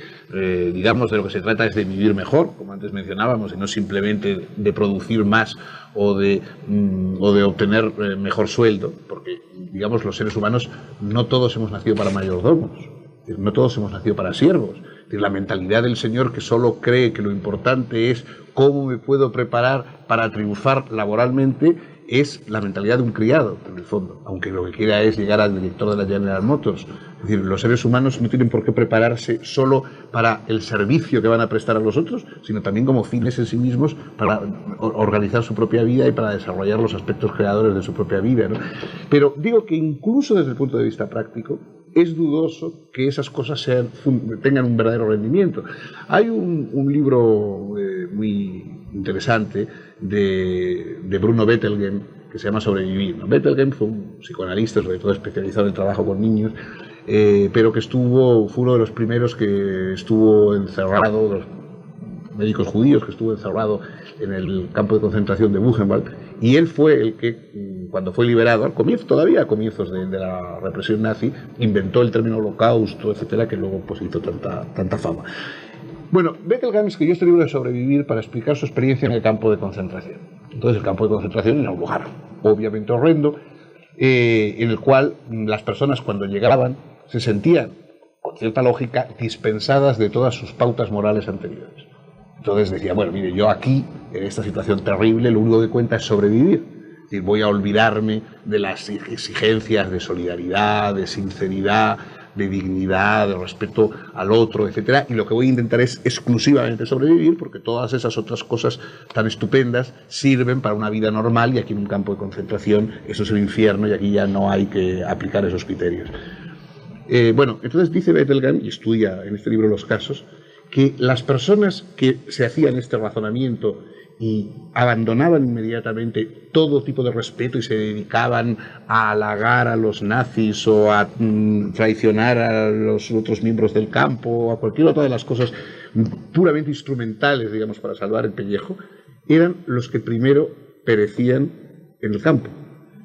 digamos, de lo que se trata es de vivir mejor, como antes mencionábamos, y no simplemente de producir más o de obtener mejor sueldo, porque, digamos, los seres humanos no todos hemos nacido para mayordomos, no todos hemos nacido para siervos. La mentalidad del señor que solo cree que lo importante es cómo me puedo preparar para triunfar laboralmente es la mentalidad de un criado, en el fondo, aunque lo que quiera es llegar al director de la General Motors. Es decir, los seres humanos no tienen por qué prepararse solo para el servicio que van a prestar a los otros, sino también como fines en sí mismos para organizar su propia vida y para desarrollar los aspectos creadores de su propia vida, ¿no? Pero digo que incluso desde el punto de vista práctico, es dudoso que esas cosas tengan un verdadero rendimiento. Hay un libro muy interesante de Bruno Bettelgem que se llama Sobrevivir, ¿no? Bettelgem fue un psicoanalista, sobre todo especializado en el trabajo con niños, pero que fue uno de los primeros que estuvo encerrado, los médicos judíos, que estuvo encerrado en el campo de concentración de Buchenwald, y él fue el que, cuando fue liberado, a comienzos de la represión nazi, inventó el término holocausto, etcétera, que luego pues hizo tanta fama. Bueno, Bettelgem escribió este libro de Sobrevivir para explicar su experiencia en el campo de concentración. Entonces, el campo de concentración era un lugar obviamente horrendo, en el cual las personas cuando llegaban se sentían, con cierta lógica, dispensadas de todas sus pautas morales anteriores. Entonces decía, bueno, mire, yo aquí, en esta situación terrible, lo único que cuenta es sobrevivir. Es decir, voy a olvidarme de las exigencias de solidaridad, de sinceridad, de dignidad, de respeto al otro, etcétera, y lo que voy a intentar es exclusivamente sobrevivir, porque todas esas otras cosas tan estupendas sirven para una vida normal, y aquí en un campo de concentración eso es el infierno y aquí ya no hay que aplicar esos criterios. Bueno, entonces dice Bettelgem, y estudia en este libro los casos, que las personas que se hacían este razonamiento y abandonaban inmediatamente todo tipo de respeto y se dedicaban a halagar a los nazis o a traicionar a los otros miembros del campo o a cualquier otra de las cosas puramente instrumentales, digamos, para salvar el pellejo, eran los que primero perecían en el campo.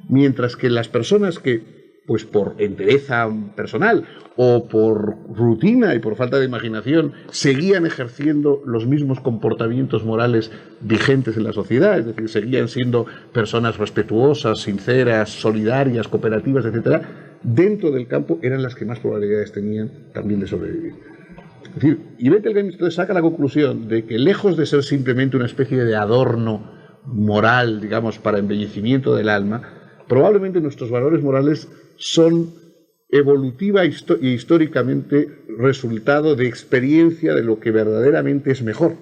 Mientras que las personas que, pues por entereza personal o por rutina y por falta de imaginación, seguían ejerciendo los mismos comportamientos morales vigentes en la sociedad, es decir, seguían siendo personas respetuosas, sinceras, solidarias, cooperativas, etcétera, dentro del campo eran las que más probabilidades tenían también de sobrevivir. Es decir, y Bettelgem entonces saca la conclusión de que, lejos de ser simplemente una especie de adorno moral, digamos, para embellecimiento del alma, probablemente nuestros valores morales son evolutiva e históricamente resultado de experiencia de lo que verdaderamente es mejor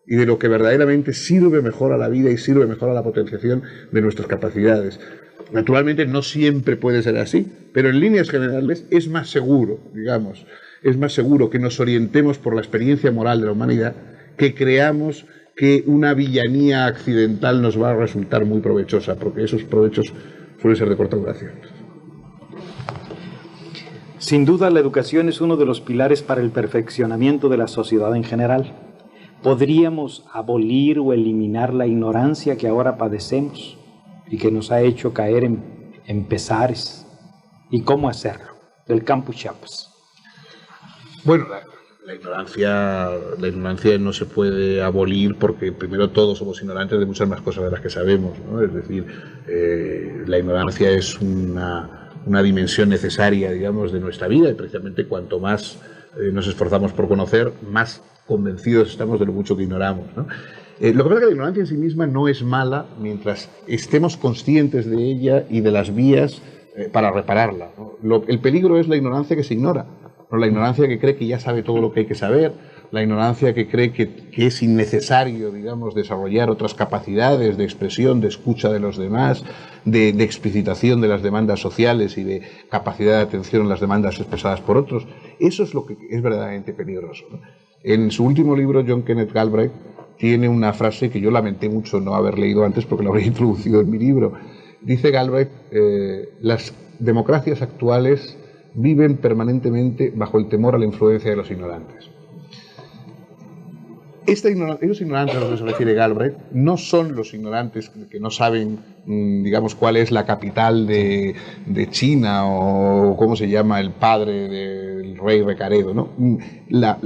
y de lo que verdaderamente sirve mejor a la vida y sirve mejor a la potenciación de nuestras capacidades. Naturalmente no siempre puede ser así, pero en líneas generales es más seguro, digamos, es más seguro que nos orientemos por la experiencia moral de la humanidad, que creamos que una villanía accidental nos va a resultar muy provechosa, porque esos provechos suelen ser de corta duración. Sin duda, la educación es uno de los pilares para el perfeccionamiento de la sociedad en general. ¿Podríamos abolir o eliminar la ignorancia que ahora padecemos y que nos ha hecho caer en pesares? ¿Y cómo hacerlo? Del Campus Chiapas. Bueno, La ignorancia no se puede abolir porque primero todos somos ignorantes de muchas más cosas de las que sabemos, ¿no? Es decir, la ignorancia es una dimensión necesaria, digamos, de nuestra vida, y precisamente cuanto más nos esforzamos por conocer, más convencidos estamos de lo mucho que ignoramos, ¿no? Lo que pasa es que la ignorancia en sí misma no es mala mientras estemos conscientes de ella y de las vías para repararla, ¿no? El peligro es la ignorancia que se ignora, ¿no? La ignorancia que cree que ya sabe todo lo que hay que saber, la ignorancia que cree que es innecesario, digamos, desarrollar otras capacidades de expresión, de escucha de los demás, de explicitación de las demandas sociales y de capacidad de atención a las demandas expresadas por otros. Eso es lo que es verdaderamente peligroso, ¿no? En su último libro, John Kenneth Galbraith tiene una frase que yo lamenté mucho no haber leído antes porque la habría introducido en mi libro. Dice Galbraith, las democracias actuales viven permanentemente bajo el temor a la influencia de los ignorantes. Esos ignorantes a los que se refiere Galbraith no son los ignorantes que no saben, digamos, cuál es la capital de China o cómo se llama el padre del rey Recaredo, ¿no? La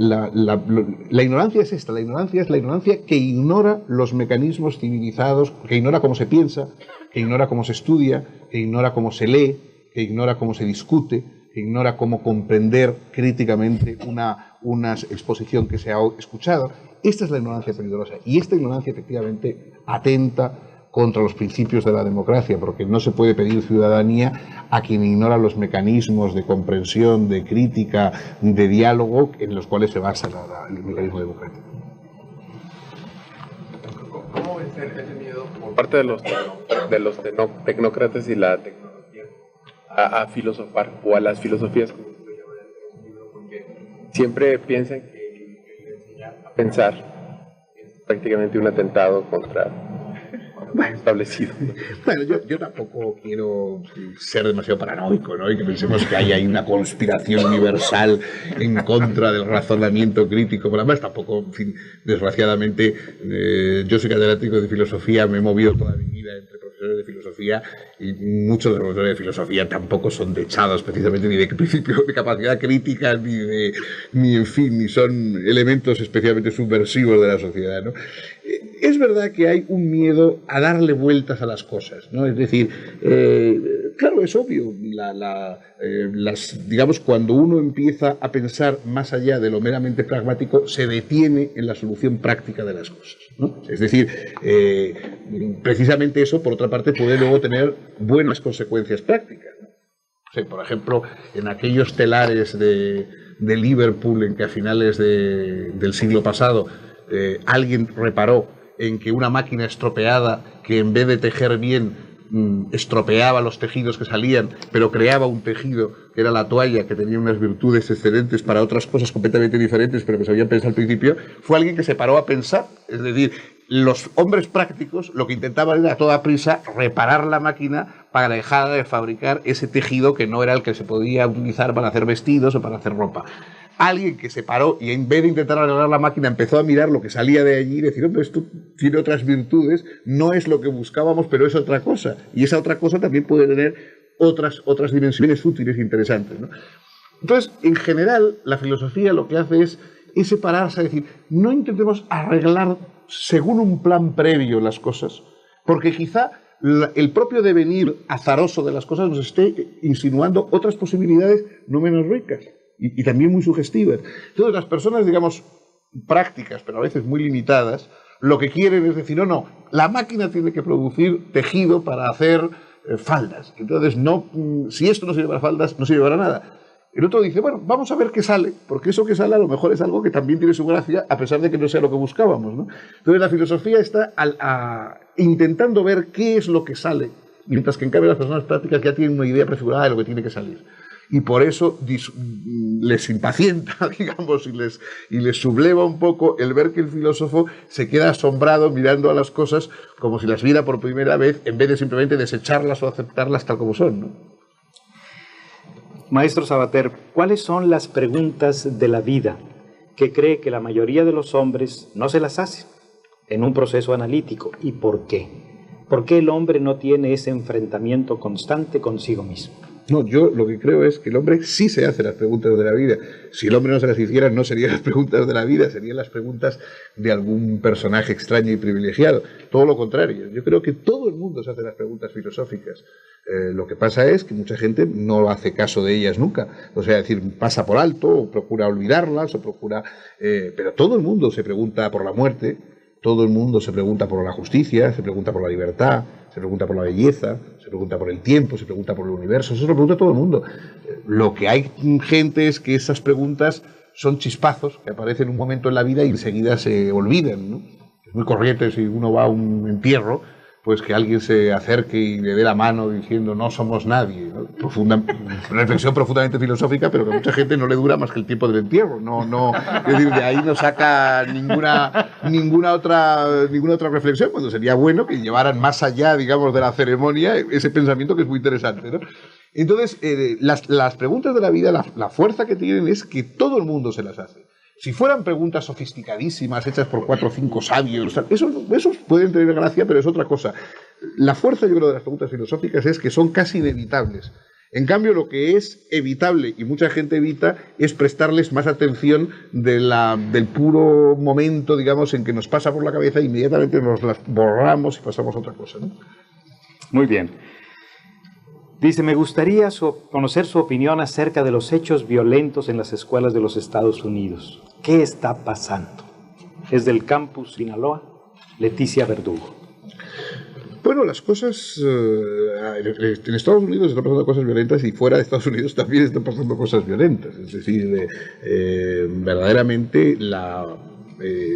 ignorancia es esta, la ignorancia es la ignorancia que ignora los mecanismos civilizados, que ignora cómo se piensa, que ignora cómo se estudia, que ignora cómo se lee, que ignora cómo se discute, que ignora cómo comprender críticamente una exposición que se ha escuchado. Esta es la ignorancia peligrosa, y esta ignorancia efectivamente atenta contra los principios de la democracia, porque no se puede pedir ciudadanía a quien ignora los mecanismos de comprensión, de crítica, de diálogo en los cuales se basa el mecanismo democrático. ¿Cómo vencer ese miedo por parte de los tecnócratas y la tecnología a filosofar, o a las filosofías, como se llama en el libro? Porque siempre piensan que pensar es prácticamente un atentado contra lo establecido. Bueno, yo tampoco quiero ser demasiado paranoico, ¿no? Y que pensemos que hay una conspiración universal en contra del razonamiento crítico. Por además, tampoco, en fin, desgraciadamente, yo soy catedrático de filosofía, me he movido toda mi vida entre profesores de filosofía, y muchos de los profesores de filosofía tampoco son dechados precisamente ni de principio de capacidad crítica, ni son elementos especialmente subversivos de la sociedad, ¿no? Es verdad que hay un miedo a darle vueltas a las cosas, ¿no? Es decir, claro, es obvio, digamos, cuando uno empieza a pensar más allá de lo meramente pragmático, se detiene en la solución práctica de las cosas, ¿no? Es decir, precisamente eso, por otra parte, puede luego tener buenas consecuencias prácticas, ¿no? O sea, por ejemplo, en aquellos telares de Liverpool en que a finales del siglo pasado alguien reparó en que una máquina estropeada, que en vez de tejer bien estropeaba los tejidos que salían, pero creaba un tejido que era la toalla, que tenía unas virtudes excelentes para otras cosas completamente diferentes, pero que se habían pensado al principio, fue alguien que se paró a pensar. Es decir, los hombres prácticos lo que intentaban era a toda prisa reparar la máquina para dejar de fabricar ese tejido que no era el que se podía utilizar para hacer vestidos o para hacer ropa. Alguien que se paró y en vez de intentar arreglar la máquina empezó a mirar lo que salía de allí y decir, hombre, esto tiene otras virtudes, no es lo que buscábamos, pero es otra cosa. Y esa otra cosa también puede tener otras dimensiones útiles e interesantes, ¿no? Entonces, en general, la filosofía lo que hace es separarse, es decir, no intentemos arreglar según un plan previo las cosas, porque quizá el propio devenir azaroso de las cosas nos esté insinuando otras posibilidades no menos ricas y también muy sugestivas. Entonces, las personas, digamos, prácticas, pero a veces muy limitadas, lo que quieren es decir, no, la máquina tiene que producir tejido para hacer faldas. Entonces, si esto no sirve para faldas, no sirve para nada. El otro dice, bueno, vamos a ver qué sale, porque eso que sale a lo mejor es algo que también tiene su gracia, a pesar de que no sea lo que buscábamos, ¿no? Entonces, la filosofía está intentando ver qué es lo que sale, mientras que en cambio las personas prácticas ya tienen una idea prefigurada de lo que tiene que salir. Y por eso les impacienta, digamos, y les subleva un poco el ver que el filósofo se queda asombrado mirando a las cosas como si las viera por primera vez, en vez de simplemente desecharlas o aceptarlas tal como son, ¿no? Maestro Sabater, ¿cuáles son las preguntas de la vida que cree que la mayoría de los hombres no se las hace en un proceso analítico? ¿Y por qué? ¿Por qué el hombre no tiene ese enfrentamiento constante consigo mismo? No, yo lo que creo es que el hombre sí se hace las preguntas de la vida. Si el hombre no se las hiciera, no serían las preguntas de la vida, serían las preguntas de algún personaje extraño y privilegiado. Todo lo contrario. Yo creo que todo el mundo se hace las preguntas filosóficas. Lo que pasa es que mucha gente no hace caso de ellas nunca. O sea, es decir, pasa por alto, o procura olvidarlas, o procura... pero todo el mundo se pregunta por la muerte, todo el mundo se pregunta por la justicia, se pregunta por la libertad, se pregunta por la belleza, se pregunta por el tiempo, se pregunta por el universo. Eso se lo pregunta todo el mundo. Lo que hay gente es que esas preguntas son chispazos que aparecen un momento en la vida y enseguida se olvidan, ¿no? Es muy corriente si uno va a un entierro, pues que alguien se acerque y le dé la mano diciendo no somos nadie, ¿no? Una reflexión profundamente filosófica, pero que a mucha gente no le dura más que el tiempo del entierro. Es decir, de ahí no saca ninguna otra reflexión, cuando sería bueno que llevaran más allá, digamos, de la ceremonia ese pensamiento que es muy interesante, ¿no? Entonces, las preguntas de la vida, la fuerza que tienen es que todo el mundo se las hace. Si fueran preguntas sofisticadísimas, hechas por 4 o 5 sabios, eso pueden tener gracia, pero es otra cosa. La fuerza, yo creo, de las preguntas filosóficas es que son casi inevitables. En cambio, lo que es evitable, y mucha gente evita, es prestarles más atención del puro momento, digamos, en que nos pasa por la cabeza, e inmediatamente nos las borramos y pasamos a otra cosa, ¿no? Muy bien. Dice, me gustaría conocer su opinión acerca de los hechos violentos en las escuelas de los Estados Unidos. ¿Qué está pasando? Es del campus Sinaloa, Leticia Verdugo. Bueno, las cosas... en Estados Unidos están pasando cosas violentas y fuera de Estados Unidos también están pasando cosas violentas. Es decir, verdaderamente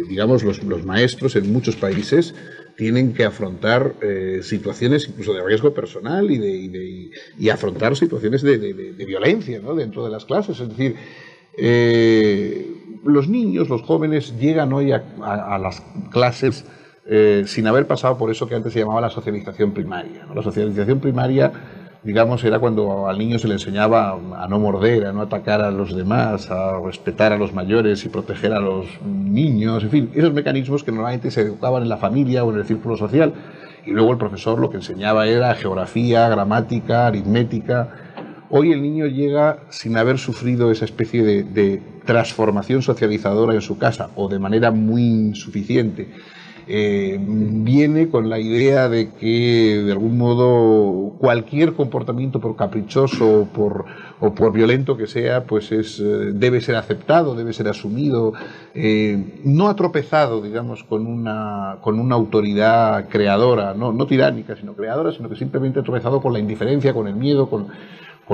digamos, los maestros en muchos países tienen que afrontar situaciones incluso de riesgo personal y afrontar situaciones de violencia, ¿no?, dentro de las clases. Es decir, los niños, los jóvenes, llegan hoy a las clases sin haber pasado por eso que antes se llamaba la socialización primaria, ¿no? La socialización primaria, digamos, era cuando al niño se le enseñaba a no morder, a no atacar a los demás, a respetar a los mayores y proteger a los niños, en fin, esos mecanismos que normalmente se educaban en la familia o en el círculo social. Y luego el profesor lo que enseñaba era geografía, gramática, aritmética. Hoy el niño llega sin haber sufrido esa especie de transformación socializadora en su casa, o de manera muy insuficiente. Viene con la idea de que de algún modo cualquier comportamiento, por caprichoso o por violento que sea, pues debe ser aceptado, debe ser asumido. No ha tropezado, digamos, con una autoridad creadora, no tiránica, sino creadora, sino que simplemente ha tropezado con la indiferencia, con el miedo, con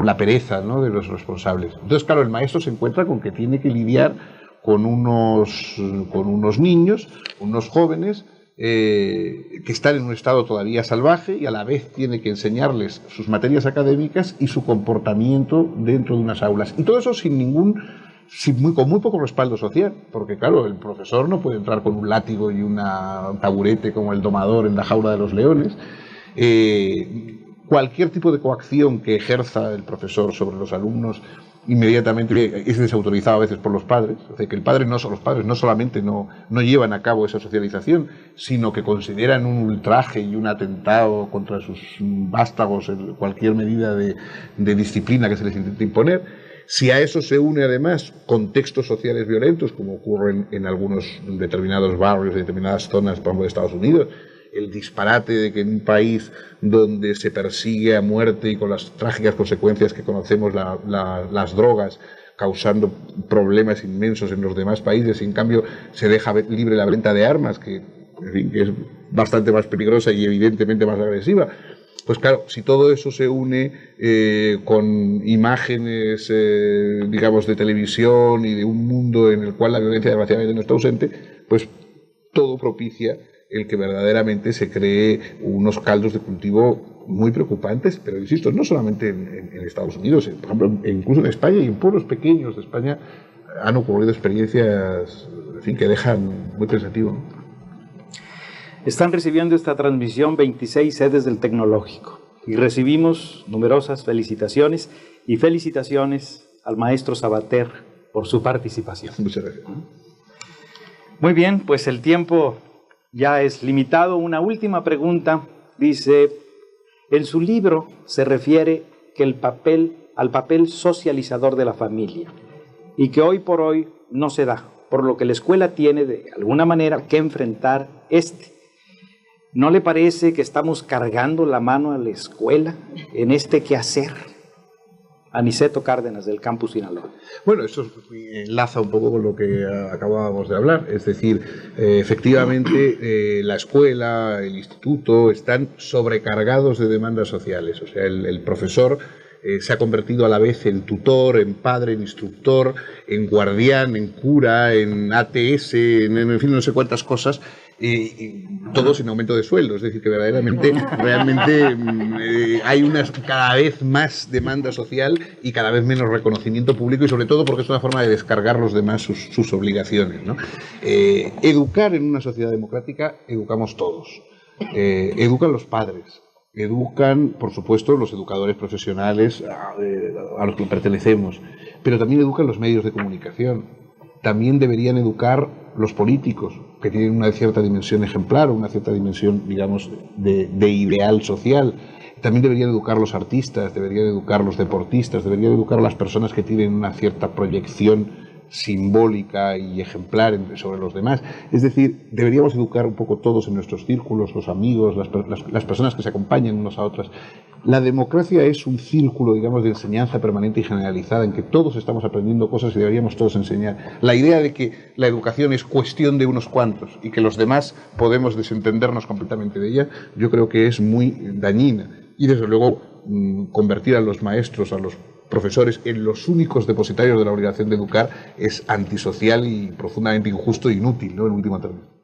la pereza, ¿no?, de los responsables. Entonces, claro, el maestro se encuentra con que tiene que lidiar con unos niños, unos jóvenes que están en un estado todavía salvaje, y a la vez tiene que enseñarles sus materias académicas y su comportamiento dentro de unas aulas. Y todo eso con muy poco respaldo social, porque claro, el profesor no puede entrar con un látigo y un taburete como el domador en la jaula de los leones. Cualquier tipo de coacción que ejerza el profesor sobre los alumnos inmediatamente es desautorizado a veces por los padres. O sea, que los padres no solamente no llevan a cabo esa socialización, sino que consideran un ultraje y un atentado contra sus vástagos en cualquier medida de disciplina que se les intente imponer. Si a eso se une además contextos sociales violentos, como ocurren en algunos determinados barrios, en determinadas zonas, por ejemplo, de Estados Unidos, el disparate de que en un país donde se persigue a muerte y con las trágicas consecuencias que conocemos las drogas, causando problemas inmensos en los demás países, y en cambio se deja libre la venta de armas, que, en fin, que es bastante más peligrosa y evidentemente más agresiva. Pues claro, si todo eso se une con imágenes, digamos, de televisión y de un mundo en el cual la violencia desgraciadamente no está ausente, pues todo propicia el que verdaderamente se cree unos caldos de cultivo muy preocupantes, pero insisto, no solamente en Estados Unidos, por ejemplo, incluso en España y en pueblos pequeños de España han ocurrido experiencias, en fin, que dejan muy pensativo, ¿no? Están recibiendo esta transmisión 26 sedes del Tecnológico y recibimos numerosas felicitaciones y felicitaciones al maestro Sabater por su participación. Muchas gracias. Muy bien, pues el tiempo ya es limitado. Una última pregunta. Dice, en su libro se refiere al papel socializador de la familia, y que hoy por hoy no se da, por lo que la escuela tiene de alguna manera que enfrentar ¿No le parece que estamos cargando la mano a la escuela en este quehacer? Aniceto Cárdenas, del Campus Sinaloa. Bueno, eso enlaza un poco con lo que acabábamos de hablar. Es decir, efectivamente, la escuela, el instituto, están sobrecargados de demandas sociales. O sea, el profesor se ha convertido a la vez en tutor, en padre, en instructor, en guardián, en cura, en ATS, en fin, no sé cuántas cosas, y todo sin aumento de sueldo. Es decir, que realmente hay cada vez más demanda social y cada vez menos reconocimiento público, y sobre todo porque es una forma de descargar los demás sus obligaciones, ¿no? Educar en una sociedad democrática, educamos todos. Educan los padres. Educan, por supuesto, los educadores profesionales a los que pertenecemos, pero también educan los medios de comunicación. También deberían educar los políticos, que tienen una cierta dimensión ejemplar, una cierta dimensión, digamos, de ideal social. También deberían educar los artistas, deberían educar los deportistas, deberían educar a las personas que tienen una cierta proyección simbólica y ejemplar sobre los demás. Es decir, deberíamos educar un poco todos en nuestros círculos, los amigos, las personas que se acompañan unos a otras. La democracia es un círculo, digamos, de enseñanza permanente y generalizada, en que todos estamos aprendiendo cosas y deberíamos todos enseñar. La idea de que la educación es cuestión de unos cuantos y que los demás podemos desentendernos completamente de ella, yo creo que es muy dañina. Y desde luego, convertir a los maestros, a los profesores en los únicos depositarios de la obligación de educar es antisocial y profundamente injusto e inútil, ¿no?, en último término.